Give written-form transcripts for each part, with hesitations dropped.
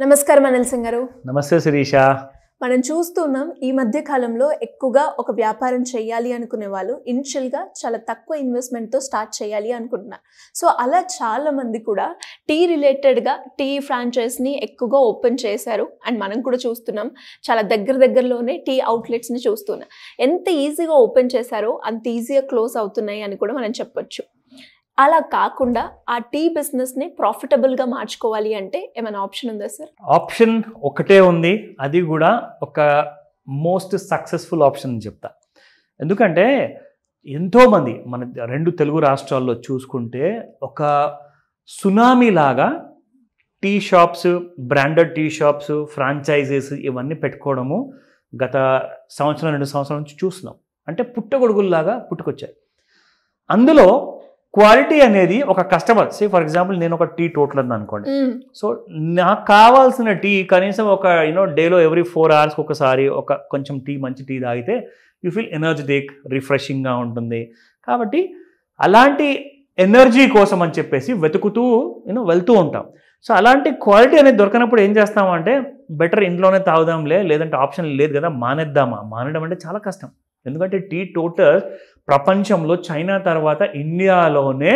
నమస్కారం అనిల్ సింగ్ గారు. నమస్తే శిరీష. మనం చూస్తున్నాం ఈ మధ్య కాలంలో ఎక్కువగా ఒక వ్యాపారం చేయాలి అనుకునే వాళ్ళు ఇనిషియల్గా చాలా తక్కువ ఇన్వెస్ట్మెంట్తో స్టార్ట్ చేయాలి అనుకుంటున్నారు. సో అలా చాలా మంది కూడా టీ రిలేటెడ్గా టీ ఫ్రాంచైజ్ని ఎక్కువగా ఓపెన్ చేశారు. అండ్ మనం కూడా చూస్తున్నాం చాలా దగ్గరలోనే టీ అవుట్లెట్స్ని చూస్తున్నాం. ఎంత ఈజీగా ఓపెన్ చేశారో అంత ఈజీగా క్లోజ్ అవుతున్నాయి అని కూడా మనం చెప్పొచ్చు. అలా కాకుండా ఆ టీ బిజినెస్ని ప్రాఫిటబుల్గా మార్చుకోవాలి అంటే ఏమైనా ఆప్షన్ ఉందా సార్? ఆప్షన్ ఒకటే ఉంది, అది కూడా ఒక మోస్ట్ సక్సెస్ఫుల్ ఆప్షన్ అని చెప్తా. ఎందుకంటే ఎంతోమంది మన రెండు తెలుగు రాష్ట్రాల్లో చూసుకుంటే ఒక సునామీ లాగా tea shops, branded tea shops, franchises ఇవన్నీ పెట్టుకోవడము గత సంవత్సరం 2 సంవత్సరాల నుంచి చూస్తున్నాం. అంటే పుట్టగొడుగుల్లాగా పుట్టుకొచ్చాయి. అందులో క్వాలిటీ అనేది ఒక కస్టమర్, సే ఫర్ ఎగ్జాంపుల్ నేను ఒక టీ టోటల్ అని అనుకోండి. సో నాకు కావాల్సిన టీ కనీసం ఒక డేలో ఎవ్రీ 4 hours ఒకసారి ఒక కొంచెం టీ, మంచి టీ తాగితే యూ ఫీల్ ఎనర్జెటిక్, రిఫ్రెషింగ్గా ఉంటుంది. కాబట్టి అలాంటి ఎనర్జీ కోసం అని చెప్పేసి వెతుకుతూ వెళ్తూ ఉంటాం. సో అలాంటి క్వాలిటీ అనేది దొరకనప్పుడు ఏం చేస్తామంటే బెటర్ ఇంట్లోనే తాగుదాంలే, లేదంటే ఆప్షన్ లేదు కదా మానేద్దామా. మానేయడం అంటే చాలా కష్టం. ఎందుకంటే టీ టోటల్ ప్రపంచంలో చైనా తర్వాత ఇండియాలోనే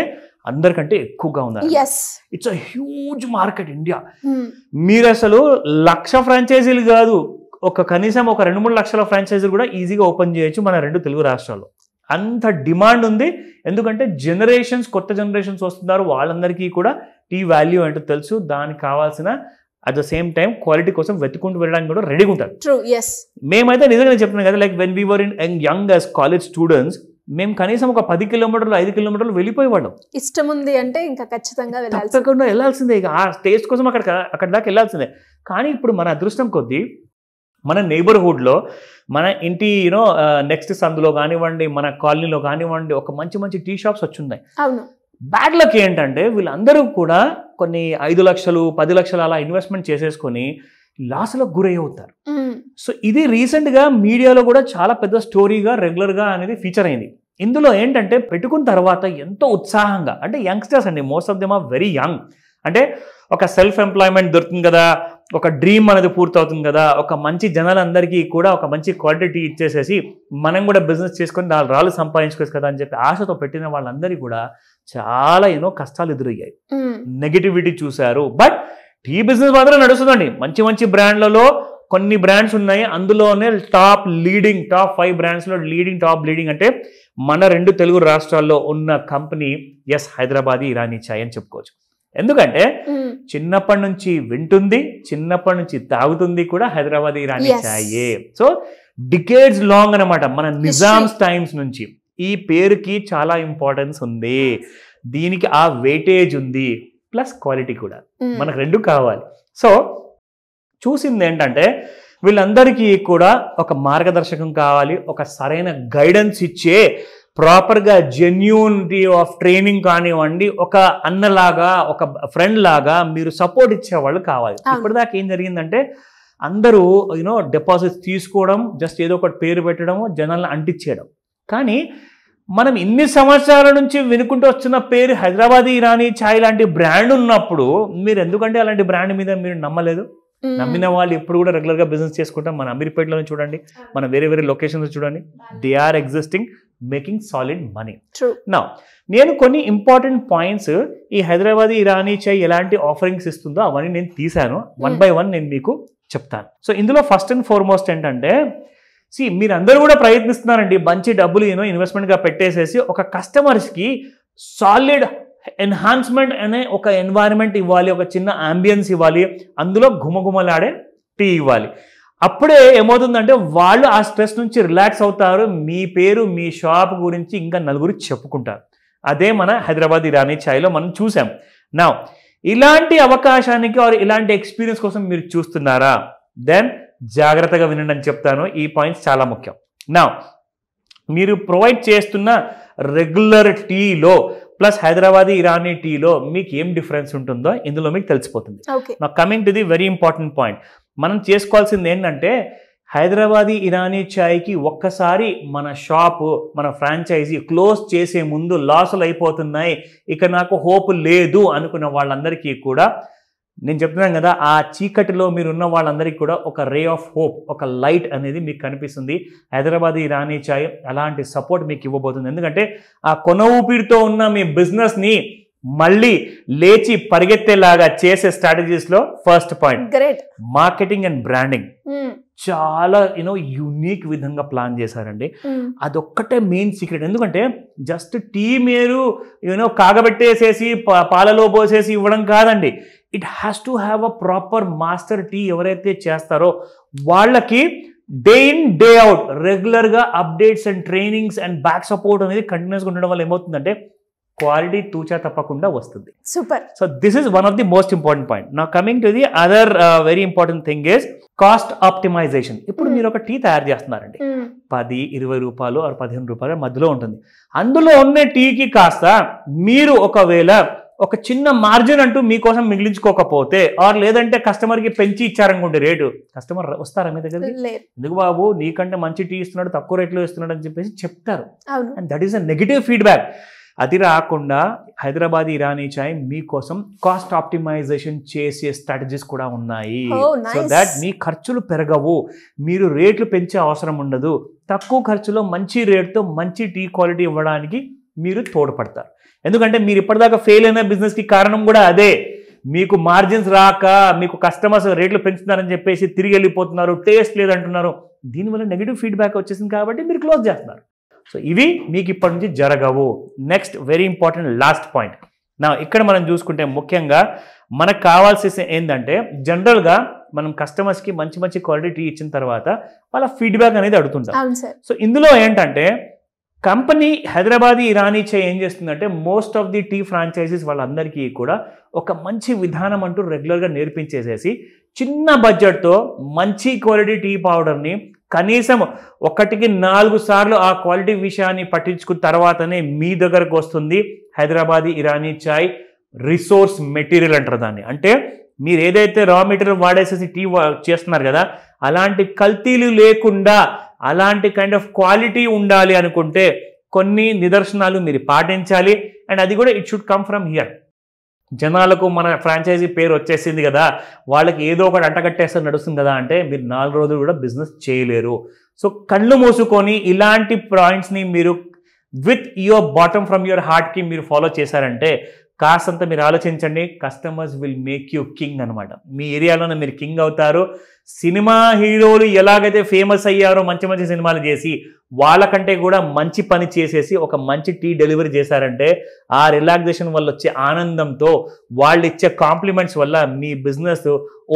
అందరికంటే ఎక్కువగా ఉంది. It's a huge market India. మీరు అసలు 1,00,000 ఫ్రాంచైజీలు కాదు, కనీసం ఒక 2-3 లక్షల ఫ్రాంచైజీలు కూడా ఈజీగా ఓపెన్ చేయొచ్చు మన 2 తెలుగు రాష్ట్రాల్లో. అంత డిమాండ్ ఉంది. ఎందుకంటే కొత్త జనరేషన్స్ వస్తున్నారు, వాళ్ళందరికీ కూడా టీ వాల్యూ ఏంటో తెలుసు. దానికి కావాల్సిన at the same time quality కోసం వెతుకుంటూ వెళ్ళడానికి కూడా రెడీగా ఉంటారు. మేమైతే నిజంగా చెప్తున్నాం కదా, like when we were in young as college students, మేము కనీసం ఒక 10 కిలోమీటర్లు 5 కిలోమీటర్లు వెళ్ళిపోయేవాళ్ళం. ఇష్టం ఉంది అంటే ఇంకా ఖచ్చితంగా వెళ్ళాల్సిందే, ఇక ఆ టేస్ట్ కోసం అక్కడ దాకా వెళ్ళాల్సిందే. కానీ ఇప్పుడు మన అదృష్టం కొద్దీ మన నైబర్హుడ్లో, మన ఇంటి నెక్స్ట్ సందులో కానివ్వండి, మన కాలనీలో కానివ్వండి, ఒక మంచి టీ షాప్స్ వచ్చున్నాయి. బ్యాడ్ లక్ ఏంటంటే వీళ్ళందరూ కూడా కొన్ని 5 లక్షలు 10 లక్షలు అలా ఇన్వెస్ట్మెంట్ చేసేసుకొని లాస్లకు గురవుతారు. సో ఇది రీసెంట్గా మీడియాలో కూడా చాలా పెద్ద స్టోరీగా రెగ్యులర్గా అనేది ఫీచర్ అయింది. ఇందులో ఏంటంటే పెట్టుకున్న తర్వాత ఎంతో ఉత్సాహంగా, అంటే యంగ్స్టర్స్ అండి, most of them are very young. అంటే ఒక సెల్ఫ్ ఎంప్లాయ్మెంట్ దొరుకుతుంది కదా, ఒక డ్రీమ్ అనేది పూర్తవుతుంది కదా, ఒక మంచి జనాలందరికీ కూడా ఒక మంచి క్వాలిటీ ఇచ్చేసేసి మనం కూడా బిజినెస్ చేసుకొని 4 రాళ్ళు సంపాదించుకోవచ్చు కదా అని చెప్పి ఆశతో పెట్టిన వాళ్ళందరికీ కూడా చాలా కష్టాలు ఎదురయ్యాయి. నెగిటివిటీ చూశారు. బట్ టీ బిజినెస్ మాత్రం నడుస్తుందండి. మంచి బ్రాండ్లలో కొన్ని బ్రాండ్స్ ఉన్నాయి, అందులోనే టాప్ 5 బ్రాండ్స్లో టాప్ లీడింగ్ అంటే మన 2 తెలుగు రాష్ట్రాల్లో ఉన్న కంపెనీ హైదరాబాదీ ఇరానీ చాయ్ అని చెప్పుకోవచ్చు. ఎందుకంటే చిన్నప్పటి నుంచి వింటుంది, చిన్నప్పటి నుంచి తాగుతుంది కూడా హైదరాబాదీ ఇరానీ చాయే. సో డికేడ్స్ లాంగ్ అనమాట, మన నిజామ్స్ టైమ్స్ నుంచి ఈ పేరుకి చాలా ఇంపార్టెన్స్ ఉంది. దీనికి ఆ వెయిటేజ్ ఉంది, ప్లస్ క్వాలిటీ కూడా మనకు 2 కావాలి. సో చూసింది ఏంటంటే వీళ్ళందరికీ కూడా ఒక మార్గదర్శకం కావాలి, ఒక సరైన గైడెన్స్ ఇచ్చే ప్రాపర్గా జెన్యూనిటీ ఆఫ్ ట్రైనింగ్ కానివ్వండి, ఒక అన్నలాగా ఒక ఫ్రెండ్ లాగా మీరు సపోర్ట్ ఇచ్చేవాళ్ళు కావాలి. ఇప్పటిదాకా ఏం జరిగిందంటే అందరూ డిపాజిట్స్ తీసుకోవడం, జస్ట్ ఏదో ఒకటి పేరు పెట్టడం, జనాలను అంటించేయడం. కానీ మనం ఇన్ని సంవత్సరాల నుంచి వినుకుంటూ వస్తున్న పేరు హైదరాబాదీ ఇరానీ చాయ్ లాంటి బ్రాండ్ ఉన్నప్పుడు మీరు ఎందుకంటే అలాంటి బ్రాండ్ మీద మీరు నమ్మలేదు? నమ్మిన వాళ్ళు ఎప్పుడు కూడా రెగ్యులర్గా బిజినెస్ చేసుకుంటాం. మన అమీర్పేటలో చూడండి, మన వేరే లొకేషన్స్ చూడండి, they are existing, making solid money. నా నేను కొన్ని ఇంపార్టెంట్ పాయింట్స్ ఈ హైదరాబాదీ ఇరానీ చాయ్ ఎలాంటి ఆఫరింగ్స్ ఇస్తుందో అవన్నీ నేను తీశాను. 1 by 1 నేను మీకు చెప్తాను. సో ఇందులో ఫస్ట్ అండ్ ఫార్మోస్ట్ ఏంటంటే, మీరందరూ కూడా ప్రయత్నిస్తున్నారండి మంచి డబ్బులు ఇన్వెస్ట్మెంట్గా పెట్టేసేసి ఒక కస్టమర్స్కి సాలిడ్ ఎన్హాన్స్మెంట్ అనే ఒక ఎన్వైరన్మెంట్ ఇవ్వాలి, ఒక చిన్న అంబియన్స్ ఇవ్వాలి, అందులో గుమగుమలాడే టీ ఇవ్వాలి. అప్పుడే ఏమవుతుందంటే వాళ్ళు ఆ స్ట్రెస్ నుంచి రిలాక్స్ అవుతారు, మీ పేరు మీ షాప్ గురించి ఇంకా నలుగురు చెప్పుకుంటారు. అదే మన హైదరాబాద్ ఇరానీ చాయ్లో మనం చూసాం. నా ఇలాంటి అవకాశానికి ఇలాంటి ఎక్స్పీరియన్స్ కోసం మీరు చూస్తున్నారా? దెన్ జాగ్రత్తగా వినండి అని చెప్తాను. ఈ పాయింట్స్ చాలా ముఖ్యం. నా మీరు ప్రొవైడ్ చేస్తున్న రెగ్యులర్ టీలో ప్లస్ హైదరాబాదీ ఇరానీ టీలో మీకు ఏం డిఫరెన్స్ ఉంటుందో ఇందులో మీకు తెలిసిపోతుంది. నా coming to the very important point, మనం చేసుకోవాల్సింది ఏంటంటే హైదరాబాదీ ఇరానీ చాయ్కి ఒక్కసారి మన షాపు, మన ఫ్రాంచైజీ క్లోజ్ చేసే ముందు లాసులు అయిపోతున్నాయి, ఇక నాకు హోప్ లేదు అనుకున్న వాళ్ళందరికీ కూడా నేను చెప్తున్నాను కదా, ఆ చీకటిలో మీరున్న వాళ్ళందరికీ కూడా ఒక రే ఆఫ్ హోప్, ఒక లైట్ అనేది మీకు కనిపిస్తుంది. హైదరాబాద్ ఇరానీ చాయ్ అలాంటి సపోర్ట్ మీకు ఇవ్వబోతుంది. ఎందుకంటే ఆ కొన ఊపిరితో ఉన్న మీ బిజినెస్ని మళ్ళీ లేచి పరిగెత్తేలాగా చేసే స్ట్రాటజీస్లో first point great, marketing and branding. చాలా యూనిక్ విధంగా ప్లాన్ చేశారండి. అదొక్కటే మెయిన్ సీక్రెట్. ఎందుకంటే జస్ట్ టీ మీరు కాగబెట్టేసేసి పాలలో పోసేసి ఇవ్వడం కాదండి. It has to have a proper master tea. ఎవరైతే చేస్తారో వాళ్ళకి డే ఇన్ డే అవుట్ రెగ్యులర్గా updates and trainings and back support అనేది కంటిన్యూస్గా ఉండడం వల్ల ఏమవుతుందంటే క్వాలిటీ తూచా తప్పకుండా వస్తుంది. Super. So this is one of the most important point. నా coming to the other very important thing is cost optimisation. ఇప్పుడు మీరు ఒక టీ తయారు చేస్తున్నారండి, 10-20 రూపాయలు ఆర్ 15 రూపాయల మధ్యలో ఉంటుంది. అందులో ఉన్న టీకి కాస్త మీరు ఒకవేళ ఒక చిన్న మార్జిన్ అంటూ మీకోసం మిగిలించుకోకపోతే, ఆర్ లేదంటే కస్టమర్కి పెంచి ఇచ్చారనుకోండి రేటు, కస్టమర్ వస్తారా మీ దగ్గరికి? ఎందుకు బాబు నీకంటే మంచి టీ ఇస్తున్నాడు, తక్కువ రేట్లో ఇస్తున్నాడు అని చెప్పేసి చెప్తారు. And that is a negative feedback. అది రాకుండా హైదరాబాద్ ఇరానీ చాయ్ మీకోసం కాస్ట్ ఆప్టిమైజేషన్ చేసే స్ట్రాటజీస్ కూడా ఉన్నాయి. సో దాట్ మీ ఖర్చులు పెరగవు, మీరు రేట్లు పెంచే అవసరం ఉండదు. తక్కువ ఖర్చులో మంచి రేట్తో మంచి టీ క్వాలిటీ ఇవ్వడానికి మీరు తోడ్పడతారు. ఎందుకంటే మీరు ఇప్పటిదాకా ఫెయిల్ అయిన బిజినెస్కి కారణం కూడా అదే. మీకు మార్జిన్స్ రాక, మీకు కస్టమర్స్ రేట్లు పెంచుతున్నారని చెప్పేసి తిరిగి వెళ్ళిపోతున్నారు, టేస్ట్ లేదంటున్నారు. దీనివల్ల నెగిటివ్ ఫీడ్బ్యాక్ వచ్చేసింది కాబట్టి మీరు క్లోజ్ చేస్తున్నారు. సో ఇవి మీకు ఇప్పటి నుంచి జరగవు. Next very important last point. నా ఇక్కడ మనం చూసుకుంటే ముఖ్యంగా మనకు కావాల్సి ఏంటంటే, జనరల్గా మనం కస్టమర్స్కి మంచి మంచి క్వాలిటీ టీ ఇచ్చిన తర్వాత వాళ్ళ ఫీడ్బ్యాక్ అనేది అడుగుతుంటాం. సో ఇందులో ఏంటంటే కంపెనీ హైదరాబాద్ ఇరానీ చాయ్ ఏం చేస్తుందంటే, most of the tea franchises వాళ్ళందరికీ కూడా ఒక మంచి విధానం అంటూ రెగ్యులర్గా నేర్పించేసేసి చిన్న బడ్జెట్తో మంచి క్వాలిటీ టీ పౌడర్ని కనీసం 1-4 సార్లు ఆ క్వాలిటీ విషయాన్ని పట్టించుకున్న తర్వాతనే మీ దగ్గరకు వస్తుంది హైదరాబాదీ ఇరానీ చాయ్ రిసోర్స్ మెటీరియల్ అంటారు దాన్ని. అంటే మీరు ఏదైతే రా మెటీరియల్ వాడేసేసి టీ చేస్తున్నారు కదా, అలాంటి కల్తీలు లేకుండా అలాంటి కైండ్ ఆఫ్ క్వాలిటీ ఉండాలి అనుకుంటే కొన్ని నిదర్శనాలు మీరు పాటించాలి. అండ్ అది కూడా it should come from here. జనాలకు మన ఫ్రాంచైజీ పేరు వచ్చేసింది కదా, వాళ్ళకి ఏదో ఒకటి అంటగట్టేస్తే నడుస్తుంది కదా అంటే మీరు 4 రోజులు కూడా బిజినెస్ చేయలేరు. సో కళ్ళు మూసుకొని ఇలాంటి పాయింట్స్ని మీరు with your bottom from your హార్ట్కి మీరు ఫాలో చేశారంటే కాస్తంత మీరు ఆలోచించండి, customers will make you king అనమాట. మీ ఏరియాలోనే మీరు కింగ్ అవుతారు. సినిమా హీరోలు ఎలాగైతే ఫేమస్ అయ్యారో మంచి మంచి సినిమాలు చేసి, వాళ్ళకంటే కూడా మంచి పని చేసేసి ఒక మంచి టీ డెలివరీ చేశారంటే ఆ రిలాక్సేషన్ వల్ల వచ్చే ఆనందంతో, వాళ్ళు ఇచ్చే కాంప్లిమెంట్స్ వల్ల మీ బిజినెస్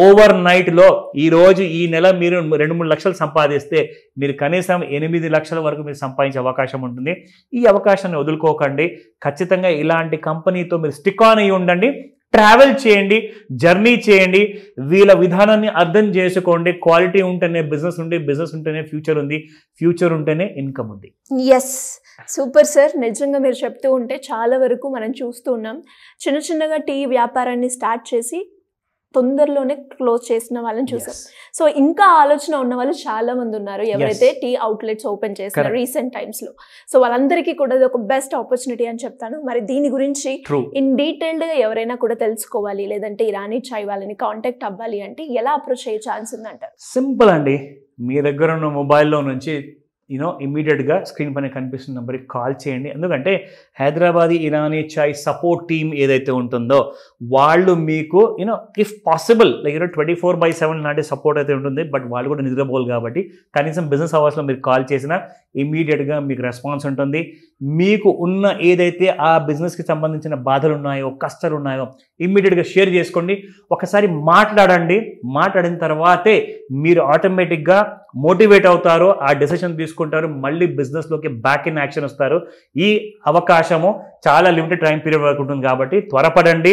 ఓవర్ నైట్లో ఈరోజు ఈ నెల మీరు 2-3 లక్షలు సంపాదిస్తే మీరు కనీసం 8 లక్షల వరకు మీరు సంపాదించే అవకాశం ఉంటుంది. ఈ అవకాశాన్ని వదులుకోకండి. ఖచ్చితంగా ఇలాంటి కంపెనీతో మీరు స్టిక్ ఆన్ అయ్యి ఉండండి. ట్రావెల్ చేయండి, జర్నీ చేయండి, వీళ్ళ విధానాన్ని అర్థం చేసుకోండి. క్వాలిటీ ఉంటేనే బిజినెస్ ఉంది, బిజినెస్ ఉంటేనే ఫ్యూచర్ ఉంది, ఫ్యూచర్ ఉంటేనే ఇన్కమ్ ఉంది. Yes, super sir. నిజంగా మీరు చెప్తూ ఉంటే చాలా వరకు మనం చూస్తూ ఉన్నాం. చిన్నగా టీ వ్యాపారాన్ని స్టార్ట్ చేసి తొందరలోనే క్లోజ్ చేసిన వాళ్ళని చూసాం. సో ఇంకా ఆలోచన ఉన్న వాళ్ళు చాలా మంది ఉన్నారు, ఎవరైతే టీ అవుట్లెట్స్ ఓపెన్ చేస్తారు రీసెంట్ టైమ్స్ లో. సో వాళ్ళందరికీ కూడా ఇది ఒక బెస్ట్ ఆపర్చునిటీ అని చెప్తాను. మరి దీని గురించి ఇన్ డీటెయిల్డ్ గా ఎవరైనా కూడా తెలుసుకోవాలి, లేదంటే ఇరానీ చాయ్ వాళ్ళని కాంటాక్ట్ అవ్వాలి అంటే ఎలా అప్రోచ్ అయ్యే ఛాన్స్ ఉందంటారు? సింపుల్ అండి. మీ దగ్గర ఉన్న మొబైల్లో నుంచి ఇమీడియట్గా స్క్రీన్ పైన కనిపిస్తున్న నెంబర్కి కాల్ చేయండి. ఎందుకంటే హైదరాబాదీ ఇరానీ చాయ్ సపోర్ట్ టీమ్ ఏదైతే ఉంటుందో వాళ్ళు మీకు ఇఫ్ పాసిబుల్ 24/7 లాంటి సపోర్ట్ అయితే ఉంటుంది. బట్ వాళ్ళు కూడా నిద్రపోవాలి కాబట్టి కనీసం బిజినెస్ అవర్స్లో మీరు కాల్ చేసినా ఇమీడియట్గా మీకు రెస్పాన్స్ ఉంటుంది. మీకు ఉన్న ఏదైతే ఆ బిజినెస్కి సంబంధించిన బాధలు ఉన్నాయో, కష్టాలు ఉన్నాయో ఇమ్మీడియట్గా షేర్ చేసుకోండి. ఒకసారి మాట్లాడండి. మాట్లాడిన తర్వాతే మీరు ఆటోమేటిక్గా మోటివేట్ అవుతారు, ఆ డెసిషన్ తీసుకుంటారు, మళ్ళీ బిజినెస్లోకి బ్యాక్ ఇన్ యాక్షన్ వస్తారు. ఈ అవకాశము చాలా లిమిటెడ్ టైం పీరియడ్ వరకు ఉంటుంది కాబట్టి త్వరపడండి.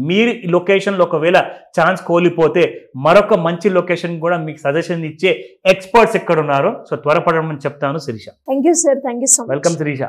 మీరు ఈ లొకేషన్లో ఒకవేళ ఛాన్స్ కోల్పోతే మరొక మంచి లొకేషన్ కూడా మీకు సజెషన్ ఇచ్చే ఎక్స్పర్ట్స్ ఎక్కడ ఉన్నారు. సో త్వరపడమని చెప్తాను Sirisha. Thank you sir. Thank you so much. Welcome Sirisha.